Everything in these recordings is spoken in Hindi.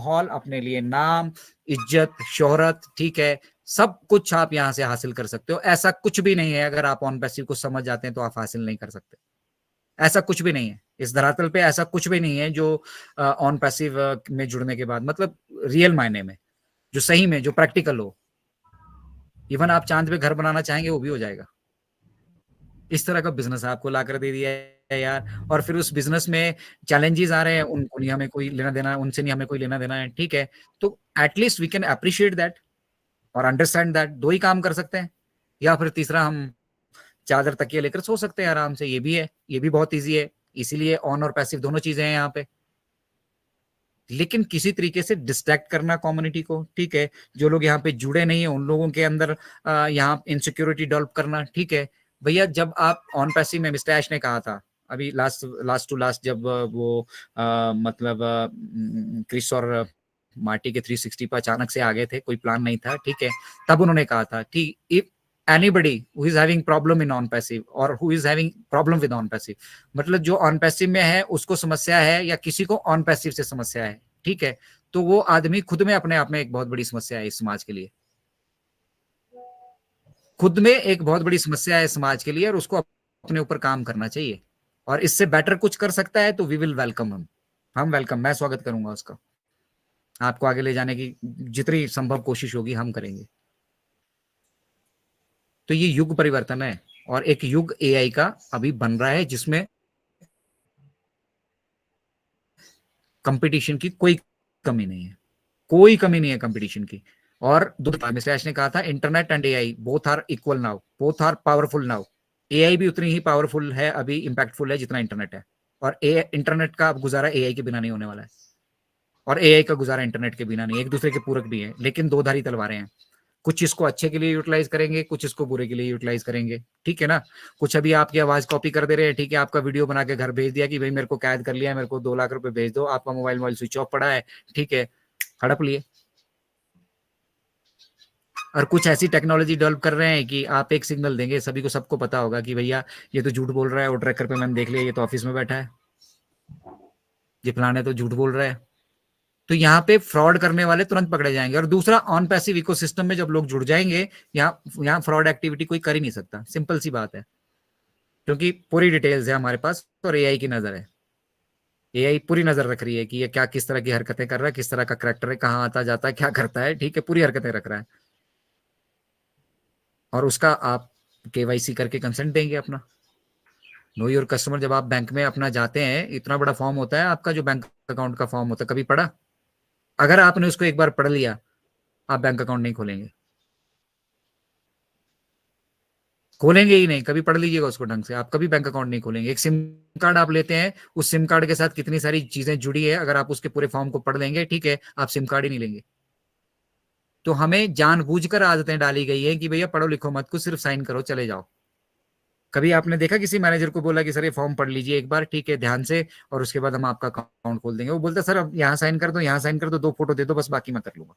माहौल, अपने लिए नाम, इज्जत, शोहरत, ठीक है, सब कुछ आप यहाँ से हासिल कर सकते हो। ऐसा कुछ भी नहीं है, अगर आप ऑन पैसिव को समझ जाते हैं तो आप हासिल नहीं कर सकते। ऐसा कुछ भी नहीं है इस धरातल पे, ऐसा कुछ भी नहीं है जो ऑन पैसिव में जुड़ने के बाद, मतलब रियल मायने में, जो सही में, जो प्रैक्टिकल हो। इवन आप चांद पे घर बनाना चाहेंगे वो भी हो जाएगा। इस तरह का बिजनेस आपको ला कर दे दिया है यार। और फिर उस बिजनेस में चैलेंजेस आ रहे हैं, उनको नहीं हमें कोई लेना देना, उनसे नहीं हमें कोई लेना देना है, ठीक है। तो at least we can appreciate that और अंडरस्टैंड दैट। दो ही काम कर सकते हैं, या फिर तीसरा हम चादर तकिए लेकर सो सकते हैं आराम से, ये भी है, ये भी बहुत ईजी है। इसीलिए ऑन और पैसिव दोनों चीजें हैं यहाँ पे। लेकिन किसी तरीके से डिस्ट्रैक्ट करना कम्युनिटी को, ठीक है, जो लोग यहाँ पे जुड़े नहीं है उन लोगों के अंदर यहाँ इनसिक्योरिटी डेवलप करना, ठीक है। भैया जब आप ऑन पैसिव में, मिस्टर ऐश ने कहा था अभी लास्ट टू लास्ट, जब वो मतलब क्रिस और मार्टी के 360 पर अचानक से आ गए थे, कोई प्लान नहीं था, ठीक है। तब उन्होंने कहा था कि if anybody who is having problem in on passive or who is having problem with on passive, मतलब जो ऑन पैसिव में है उसको समस्या है या किसी को ऑन पैसिव से समस्या है, ठीक है, तो वो आदमी खुद में अपने आप में एक बहुत बड़ी समस्या है इस समाज के लिए, खुद में एक बहुत बड़ी समस्या है समाज के लिए, और उसको अपने ऊपर काम करना चाहिए। और इससे बेटर कुछ कर सकता है तो वी विल वेलकम हम वेलकम, मैं स्वागत करूंगा उसका। आपको आगे ले जाने की जितनी संभव कोशिश होगी हम करेंगे। तो ये युग परिवर्तन है, और एक युग एआई का अभी बन रहा है जिसमें कंपटीशन की कोई कमी नहीं है, कोई कमी नहीं है कंपटीशन की। और मिस्टर ऐश ने कहा था internet and AI both are equal now, both are powerful now. AI भी उतनी ही पावरफुल है अभी, इंपैक्टफुल है जितना इंटरनेट है। और इंटरनेट का अब गुजारा एआई के बिना नहीं होने वाला है, और एआई का गुजारा इंटरनेट के बिना नहीं। एक दूसरे के पूरक भी है, लेकिन दो धारी तलवारें हैं। कुछ इसको अच्छे के लिए यूटिलाइज करेंगे, कुछ इसको बुरे के लिए यूटिलाइज करेंगे, ठीक है ना। कुछ अभी आपकी आवाज कॉपी कर दे रहे हैं, ठीक है, आपका वीडियो बना के घर भेज दिया कि भाई मेरे को कैद कर लिया है, मेरे को 2 लाख रुपए भेज दो, आपका मोबाइल स्विच ऑफ पड़ा है, ठीक है, हड़प लिए। और कुछ ऐसी टेक्नोलॉजी डेवलप कर रहे हैं कि आप एक सिग्नल देंगे, सभी को, सबको पता होगा कि भैया ये तो झूठ बोल रहा है, और ट्रैकर पे मैंने देख लिया ये तो ऑफिस में बैठा है, ये फलाना तो झूठ बोल रहा है। तो यहाँ पे फ्रॉड करने वाले तुरंत पकड़े जाएंगे। और दूसरा, ऑन पैसिव इकोसिस्टम में जब लोग जुड़ जाएंगे, यहाँ फ्रॉड एक्टिविटी कोई कर ही नहीं सकता, सिंपल सी बात है, क्योंकि पूरी डिटेल्स है हमारे पास और एआई की नजर है। एआई पूरी नजर रख रही है कि ये क्या, किस तरह की हरकतें कर रहा है, किस तरह का करेक्टर है, कहाँ आता जाता है, क्या करता है, ठीक है, पूरी हरकतें रख रहा है। और उसका आप केवाईसी करके कंसेंट देंगे अपना। नो योर कस्टमर, जब आप बैंक में अपना जाते हैं, इतना बड़ा फॉर्म होता है आपका, जो बैंक अकाउंट का फॉर्म होता है, कभी पढ़ा? अगर आपने उसको एक बार पढ़ लिया, आप बैंक अकाउंट नहीं खोलेंगे, खोलेंगे ही नहीं। कभी पढ़ लीजिएगा उसको ढंग से, आप कभी बैंक अकाउंट नहीं खोलेंगे। एक सिम कार्ड आप लेते हैं, उस सिम कार्ड के साथ कितनी सारी चीजें जुड़ी है, अगर आप उसके पूरे फॉर्म को पढ़ लेंगे, ठीक है, आप सिम कार्ड ही नहीं लेंगे। तो हमें जानबूझकर आदतें डाली गई है कि भैया पढ़ो लिखो मत, कुछ सिर्फ साइन करो चले जाओ। कभी आपने देखा किसी मैनेजर को बोला कि सर ये फॉर्म पढ़ लीजिए एक बार, ठीक है, ध्यान से, और उसके बाद हम आपका अकाउंट खोल देंगे? वो बोलता सर अब यहाँ साइन कर दो, यहाँ साइन कर दो, 2 फोटो दे दो बस, बाकी मैं कर लूंगा।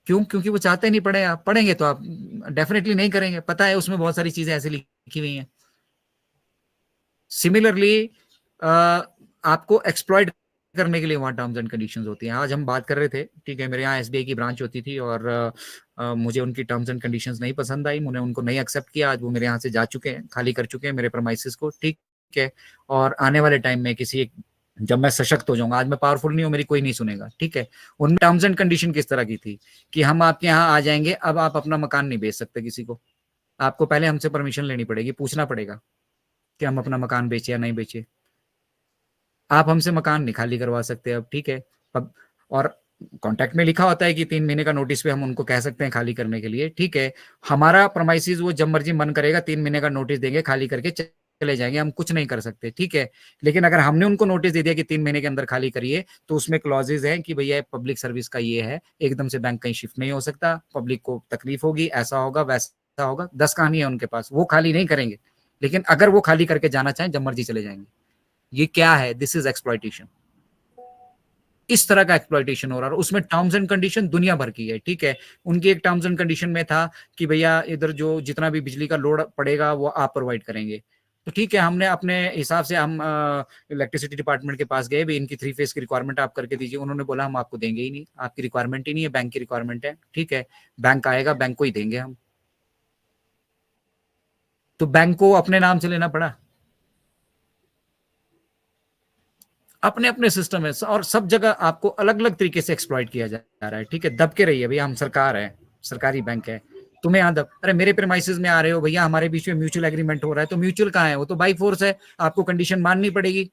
क्यों? क्योंकि वो चाहते नहीं पढ़े। आप पढ़ेंगे तो आप डेफिनेटली नहीं करेंगे, पता है उसमें बहुत सारी चीजें ऐसी लिखी हुई हैं। सिमिलरली आपको एक्सप्लॉइट करने के लिए वहां टर्म्स एंड कंडीशंस होती हैं। आज हम बात कर रहे थे, ठीक है, मेरे यहाँ एसबीआई की ब्रांच होती थी, और मुझे उनकी टर्म्स एंड कंडीशंस नहीं पसंद आई, मैंने उनको नहीं एक्सेप्ट किया। आज वो मेरे यहाँ से जा चुके हैं, खाली कर चुके हैं मेरे प्रमाइसिस को, ठीक है। और आने वाले टाइम में किसी एक, जब मैं सशक्त हो जाऊंगा, आज मैं पावरफुल नहीं हूँ, मेरी कोई नहीं सुनेगा, ठीक है। उनमें टर्म्स एंड कंडीशन किस तरह की थी कि हम आपके यहाँ आ जाएंगे, अब आप अपना मकान नहीं बेच सकते किसी को, आपको पहले हमसे परमिशन लेनी पड़ेगी, पूछना पड़ेगा कि हम अपना मकान बेचे या नहीं बेचे। आप हमसे मकान नहीं खाली करवा सकते अब, ठीक है। अब और कॉन्ट्रैक्ट में लिखा होता है कि 3 महीने का नोटिस पे हम उनको कह सकते हैं खाली करने के लिए, ठीक है। हमारा प्रमाइसिस वो जब मर्जी मन करेगा 3 महीने का नोटिस देंगे, खाली करके चले जाएंगे, हम कुछ नहीं कर सकते, ठीक है। लेकिन अगर हमने उनको नोटिस दे दिया कि 3 महीने के अंदर खाली करिए, तो उसमें क्लॉजेज हैं कि भैया पब्लिक सर्विस का ये है, एकदम से बैंक कहीं शिफ्ट नहीं हो सकता, पब्लिक को तकलीफ होगी, ऐसा होगा वैसा होगा, 10 कहानी है उनके पास, वो खाली नहीं करेंगे। लेकिन अगर वो खाली करके जाना चाहें, जब मर्जी चले जाएंगे। ये क्या है? This is exploitation. इस तरह का एक्सप्लॉइटेशन हो रहा है, उसमें टर्म्स एंड कंडीशन दुनिया भर की है, ठीक है। उनकी एक टर्म्स एंड कंडीशन में था कि भैया इधर जो जितना भी बिजली का लोड पड़ेगा वो आप प्रोवाइड करेंगे। तो ठीक है, हमने अपने हिसाब से हम इलेक्ट्रिसिटी डिपार्टमेंट के पास गए, भी इनकी 3 फेज की रिक्वायरमेंट आप करके दीजिए। उन्होंने बोला हम आपको देंगे ही नहीं, आपकी रिक्वायरमेंट ही नहीं है, बैंक की रिक्वायरमेंट है। ठीक है, बैंक आएगा, बैंक को ही देंगे हम। तो बैंक को अपने नाम से लेना पड़ा। अपने अपने सिस्टम है और सब जगह आपको अलग अलग तरीके से एक्सप्लॉइट किया जा रहा है। ठीक है, दब के रहिए भैया, हम सरकार है, सरकारी बैंक है, तुम्हें यहाँ दब, अरे मेरे प्रेमाइसिस में आ रहे हो भैया, हमारे बीच में म्यूचुअल एग्रीमेंट हो रहा है, तो म्यूचुअल कहाँ है, वो तो बाई फोर्स है, आपको कंडीशन माननी पड़ेगी।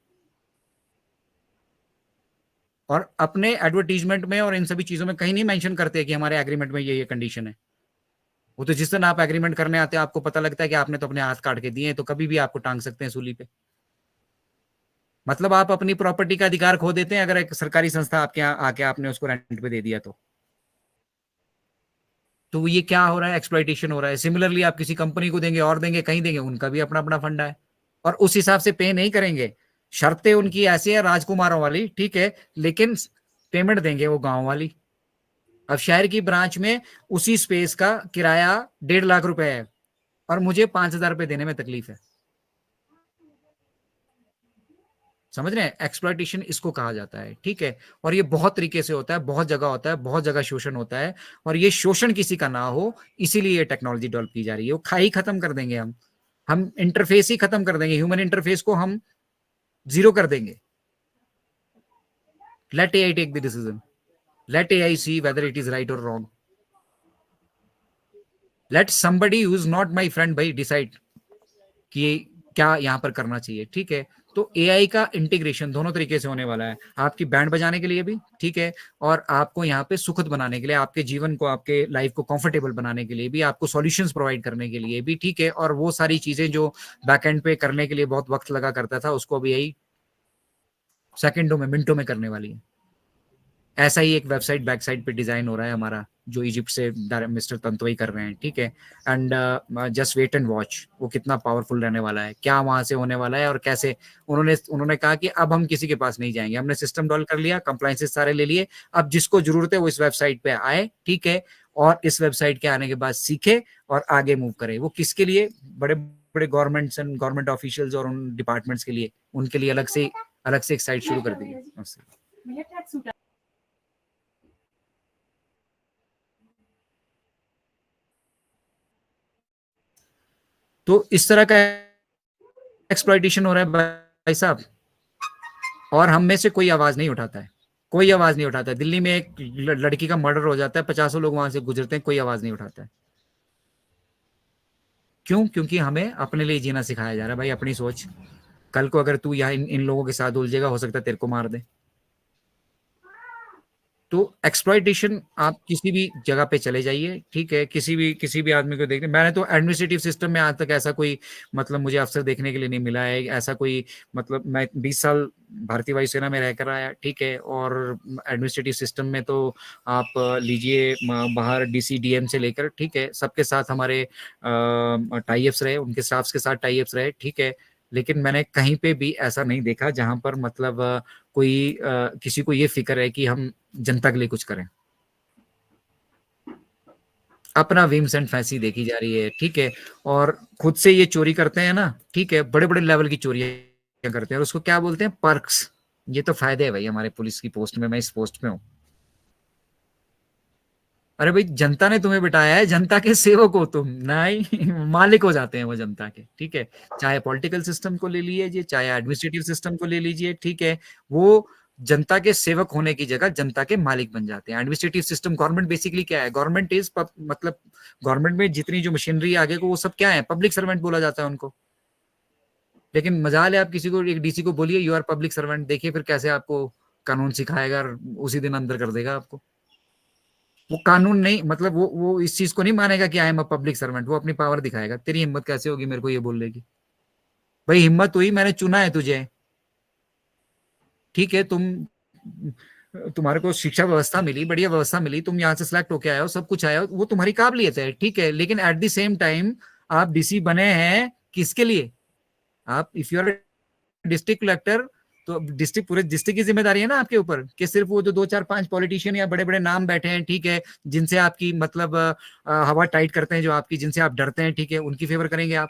और अपने एडवर्टीजमेंट में और इन सभी चीजों में कहीं नहीं मेंशन करते कि हमारे एग्रीमेंट में ये कंडीशन है। वो तो जिस दिन आप एग्रीमेंट करने आते हैं आपको पता लगता है कि आपने तो अपने हाथ काट के दिए हैं, तो कभी भी आपको टांग सकते हैं सूली पे। मतलब आप अपनी प्रॉपर्टी का अधिकार खो देते हैं अगर एक सरकारी संस्था आपके यहाँ आके आपने उसको रेंट पे दे दिया तो ये क्या हो रहा है, एक्सप्लॉइटेशन हो रहा है। सिमिलरली आप किसी कंपनी को देंगे और देंगे, कहीं देंगे, उनका भी अपना अपना फंडा है और उस हिसाब से पे नहीं करेंगे। शर्तें उनकी ऐसी है राजकुमारों वाली, ठीक है, लेकिन पेमेंट देंगे वो गांव वाली। अब शहर की ब्रांच में उसी स्पेस का किराया 1.5 लाख रुपए है और मुझे 5,000 रुपए देने में तकलीफ है। समझ रहे हैं, एक्सप्लॉइटेशन इसको कहा जाता है। ठीक है, और ये बहुत तरीके से होता है, बहुत जगह होता है, बहुत जगह शोषण होता है। और ये शोषण किसी का ना हो, इसीलिए ये टेक्नोलॉजी डेवलप की जा रही है। वो खाई खत्म कर देंगे हम इंटरफेस ही खत्म कर देंगे, ह्यूमन इंटरफेस को हम जीरो कर देंगे। Let AI take the decision, let AI see whether it is right और wrong, let somebody who is not my friend भाई डिसाइड कि क्या यहाँ पर करना चाहिए। ठीक है, तो एआई का इंटीग्रेशन दोनों तरीके से होने वाला है, आपकी बैंड बजाने के लिए भी, ठीक है, और आपको यहाँ पे सुखद बनाने के लिए, आपके जीवन को, आपके लाइफ को कंफर्टेबल बनाने के लिए भी, आपको सॉल्यूशंस प्रोवाइड करने के लिए भी। ठीक है, और वो सारी चीजें जो बैकएंड पे करने के लिए बहुत वक्त लगा करता था, उसको भी यही सेकंडों में, मिनटों में करने वाली है। ऐसा ही एक वेबसाइट बैक साइड पे डिजाइन हो रहा है हमारा, जो इजिप्ट से मिस्टर तंतोई कर रहे हैं। ठीक है, and just wait and watch, वो कितना पावरफुल रहने वाला है, क्या वहां से होने वाला है और कैसे। उन्होंने कहा कि अब हम किसी के पास नहीं जाएंगे, हमने सिस्टम डेवलप कर लिया, कंप्लायंसेस सारे ले लिए, अब जिसको जरूरत है वो इस वेबसाइट पे आए। ठीक है, और इस वेबसाइट के आने के बाद सीखे और आगे मूव करे। वो किसके लिए, बड़े बड़े गवर्नमेंट्स एंड गवर्नमेंट ऑफिशियल्स और उन डिपार्टमेंट्स के लिए, उनके लिए अलग से एक साइट शुरू कर दी है। तो इस तरह का एक्सप्लॉइटेशन हो रहा है भाई साहब, और हम में से कोई आवाज नहीं उठाता है, कोई आवाज नहीं उठाता है। दिल्ली में एक लड़की का मर्डर हो जाता है, 50 लोग वहां से गुजरते हैं, कोई आवाज नहीं उठाता है। क्यों? क्योंकि हमें अपने लिए जीना सिखाया जा रहा है भाई, अपनी सोच। कल को अगर तू यहाँ इन लोगों के साथ उलझेगा, हो सकता है तेरे को मार दे। तो एक्सप्लॉइटेशन, आप किसी भी जगह पे चले जाइए, ठीक है, किसी भी आदमी को देखने, मैंने तो एडमिनिस्ट्रेटिव सिस्टम में आज तक ऐसा कोई, मतलब मुझे अफसर देखने के लिए नहीं मिला है ऐसा कोई। मतलब मैं 20 साल भारतीय वायुसेना में रहकर आया, ठीक है, और एडमिनिस्ट्रेटिव सिस्टम में तो आप लीजिए बाहर डीसी डीएम से लेकर, ठीक है, सबके साथ हमारे टाई अप्स रहे, उनके स्टाफ्स के साथ टाई अप्स रहे। ठीक है, लेकिन मैंने कहीं पे भी ऐसा नहीं देखा जहां पर मतलब कोई किसी को ये फिक्र है कि हम जनता के लिए कुछ करें। अपना विम्स एंड फैंसी देखी जा रही है। ठीक है, और खुद से ये चोरी करते हैं ना, ठीक है, बड़े बड़े लेवल की चोरियां करते हैं, और उसको क्या बोलते हैं, पर्क्स। ये तो फायदे है भाई हमारे पुलिस की पोस्ट में, मैं इस पोस्ट में हूँ। अरे भाई, जनता ने तुम्हें बिठाया है, जनता के सेवक हो तुम, नहीं मालिक हो जाते हैं वो जनता के। ठीक है, चाहे पॉलिटिकल सिस्टम को ले लीजिए, चाहे एडमिनिस्ट्रेटिव सिस्टम को ले लीजिए, ठीक है, वो जनता के सेवक होने की जगह जनता के मालिक बन जाते हैं। एडमिनिस्ट्रेटिव सिस्टम, गवर्नमेंट बेसिकली क्या है, गवर्नमेंट इज मतलब गवर्नमेंट में जितनी जो मशीनरी आगे को, वो सब क्या है, पब्लिक सर्वेंट बोला जाता है उनको। लेकिन मजाल है, आप किसी को, एक डीसी को बोलिए यू आर पब्लिक सर्वेंट, देखिए फिर कैसे आपको कानून सिखाएगा और उसी दिन अंदर कर देगा आपको। वो कानून नहीं, मतलब वो इस चीज को नहीं मानेगा कि I am a public servant, वो अपनी पावर दिखाएगा। तेरी हिम्मत कैसे होगी मेरे को ये बोलने की? भाई हिम्मत हुई, मैंने चुना है तुझे, ठीक है, तुम्हारे को शिक्षा व्यवस्था मिली, बढ़िया व्यवस्था मिली, तुम यहाँ से सिलेक्ट होके आए हो, सब कुछ आया हो, वो तुम्हारी काबिलियत है, ठीक है, लेकिन एट द सेम टाइम आप डीसी बने हैं किसके लिए? आप if you are district collector, तो डिस्ट्रिक्ट, पूरे डिस्ट्रिक्ट की जिम्मेदारी है ना आपके ऊपर, कि सिर्फ वो जो 2 4 5 पॉलिटिशियन या बड़े बड़े नाम बैठे हैं, ठीक है, जिनसे आपकी मतलब हवा टाइट करते हैं, जो आपकी, जिनसे आप डरते हैं, ठीक है, उनकी फेवर करेंगे आप?